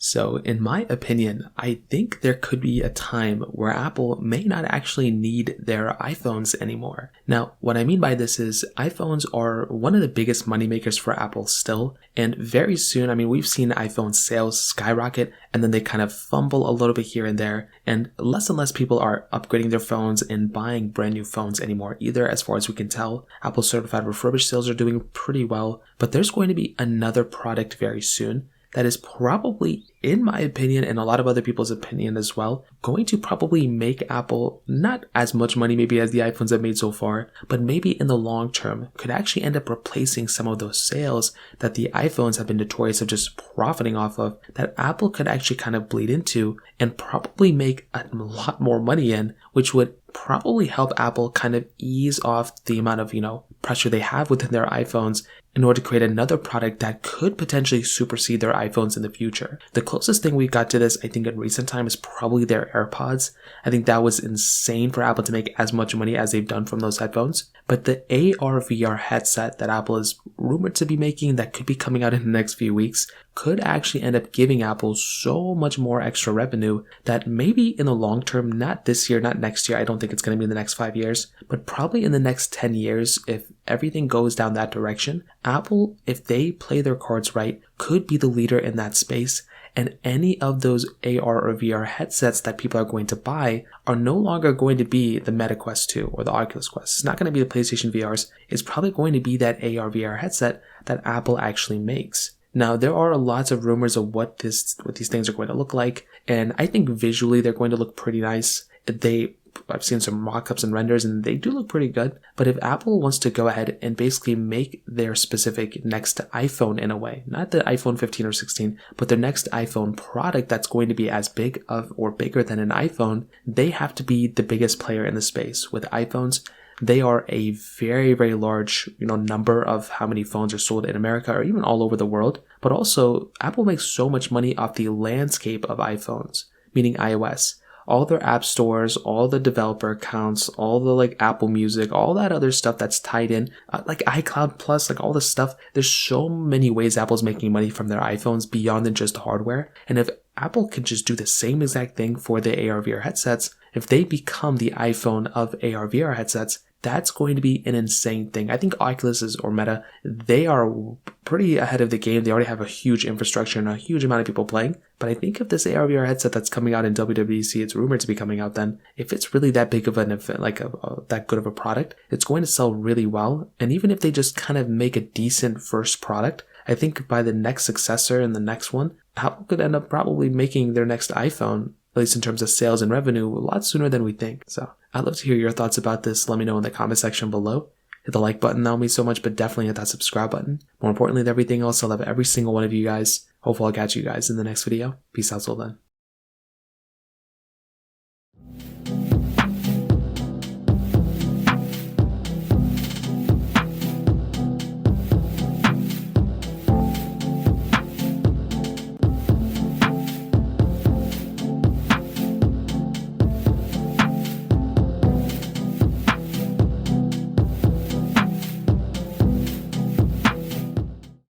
So in my opinion, I think there could be a time where Apple may not actually need their iPhones anymore. Now, what I mean by this is iPhones are one of the biggest moneymakers for Apple still, and very soon, we've seen iPhone sales skyrocket, and then they kind of fumble a little bit here and there, and less people are upgrading their phones and buying brand new phones anymore either, as far as we can tell. Apple certified refurbished sales are doing pretty well, but there's going to be another product very soon that is probably, in my opinion, and a lot of other people's opinion as well, going to probably make Apple not as much money maybe as the iPhones have made so far, but maybe in the long term could actually end up replacing some of those sales that the iPhones have been notorious of just profiting off of, that Apple could actually kind of bleed into and probably make a lot more money in, which would probably help Apple kind of ease off the amount of, pressure they have within their iPhones in order to create another product that could potentially supersede their iPhones in the future. The closest thing we got to this, I think, in recent time is probably their AirPods. I think that was insane for Apple to make as much money as they've done from those headphones. But the AR/VR headset that Apple is rumored to be making, that could be coming out in the next few weeks, could actually end up giving Apple so much more extra revenue that maybe in the long term, not this year, not next year, I don't think it's going to be in the next 5 years, but probably in the next 10 years, if everything goes down that direction, Apple, if they play their cards right, could be the leader in that space. And any of those AR or VR headsets that people are going to buy are no longer going to be the Meta Quest 2 or the Oculus Quest. It's not going to be the PlayStation VRs. It's probably going to be that AR VR headset that Apple actually makes. Now, there are lots of rumors of what these things are going to look like, and I think visually they're going to look pretty nice. I've seen some mock-ups and renders, and they do look pretty good. But if Apple wants to go ahead and basically make their specific next iPhone in a way, not the iPhone 15 or 16, but their next iPhone product that's going to be as big of or bigger than an iPhone, they have to be the biggest player in the space. With iPhones, they are a very, very large, number of how many phones are sold in America or even all over the world. But also, Apple makes so much money off the landscape of iPhones, meaning iOS. All their app stores, all the developer accounts, all the Apple Music, all that other stuff that's tied in, like iCloud Plus, all this stuff. There's so many ways Apple's making money from their iPhones beyond than just hardware. And if Apple could just do the same exact thing for the AR/VR headsets, if they become the iPhone of AR/VR headsets, that's going to be an insane thing. I think Oculus or Meta, they are pretty ahead of the game. They already have a huge infrastructure and a huge amount of people playing. But I think if this AR/VR headset that's coming out in WWDC, it's rumored to be coming out then, if it's really that big of an event, that good of a product, it's going to sell really well. And even if they just kind of make a decent first product, I think by the next successor and the next one, Apple could end up probably making their next iPhone, at least in terms of sales and revenue, a lot sooner than we think. So I'd love to hear your thoughts about this. Let me know in the comment section below. Hit the like button, that would mean so much, but definitely hit that subscribe button. More importantly than everything else, I love every single one of you guys. Hopefully I'll catch you guys in the next video. Peace out till then.